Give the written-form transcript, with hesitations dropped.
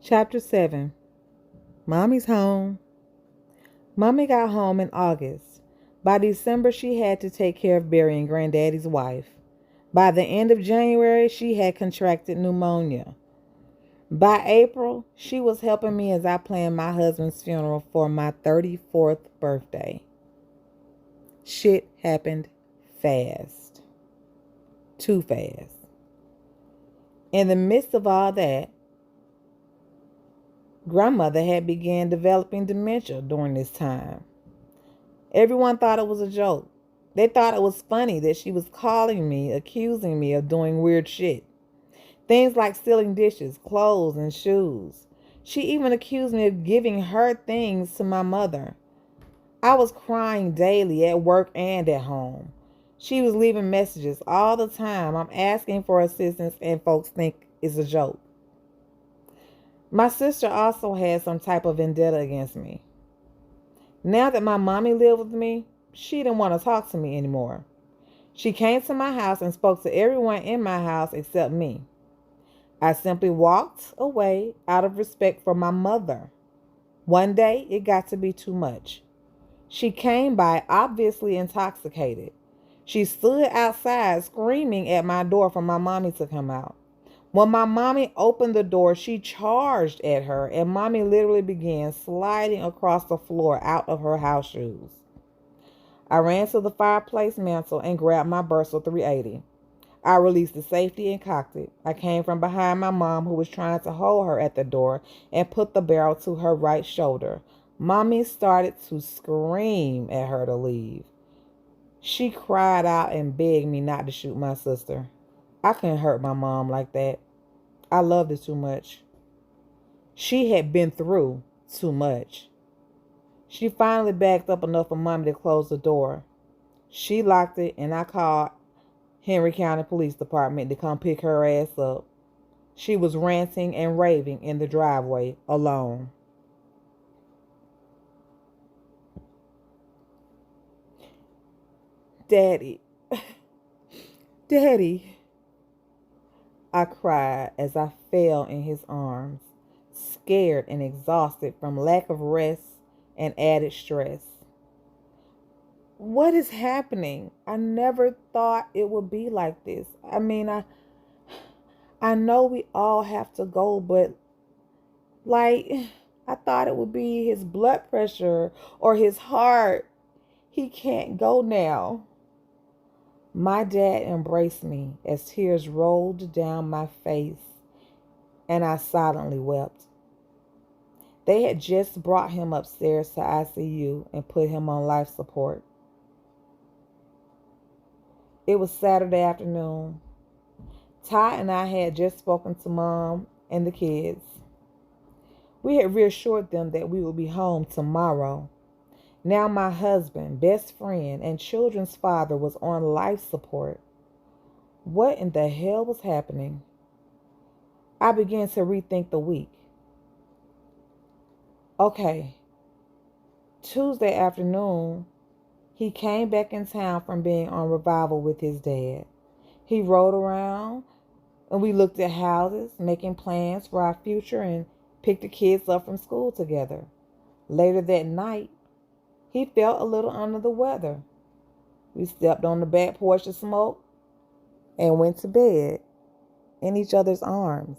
Chapter 7. Mommy's home. Mommy got home in August. By December, she had to take care of burying Granddaddy's wife. By the end of January, she had contracted pneumonia. By April, she was helping me as I planned my husband's funeral for my 34th birthday. Shit happened fast. Too fast. In the midst of all that, Grandmother had begun developing dementia during this time. Everyone thought it was a joke. They thought it was funny that she was calling me, accusing me of doing weird shit. Things like stealing dishes, clothes, and shoes. She even accused me of giving her things to my mother. I was crying daily at work and at home. She was leaving messages all the time. I'm asking for assistance and folks think it's a joke. My sister also had some type of vendetta against me. Now that my mommy lived with me, she didn't want to talk to me anymore. She came to my house and spoke to everyone in my house except me. I simply walked away out of respect for my mother. One day, it got to be too much. She came by obviously intoxicated. She stood outside screaming at my door for my mommy to come out. When my mommy opened the door, she charged at her, and mommy literally began sliding across the floor out of her house shoes. I ran to the fireplace mantle and grabbed my Bertha 380. I released the safety and cocked it. I came from behind my mom, who was trying to hold her at the door, and put the barrel to her right shoulder. Mommy started to scream at her to leave. She cried out and begged me not to shoot my sister. I couldn't hurt my mom like that. I loved her too much. She had been through too much. She finally backed up enough for Mommy to close the door. She locked it, and I called Henry County Police Department to come pick her ass up. She was ranting and raving in the driveway alone. Daddy. Daddy. I cried as I fell in his arms, scared and exhausted from lack of rest and added stress. What is happening? I never thought it would be like this. I know we all have to go, but I thought it would be his blood pressure or his heart. He can't go now. My dad embraced me as tears rolled down my face, and I silently wept. They had just brought him upstairs to ICU and put him on life support. It was Saturday afternoon. Ty and I had just spoken to Mom and the kids. We had reassured them that we would be home tomorrow. Now my husband, best friend, and children's father was on life support. What in the hell was happening? I began to rethink the week. Okay, Tuesday afternoon, he came back in town from being on revival with his dad. He rode around and we looked at houses, making plans for our future, and picked the kids up from school together. Later that night, he felt a little under the weather. We stepped on the back porch to smoke and went to bed in each other's arms.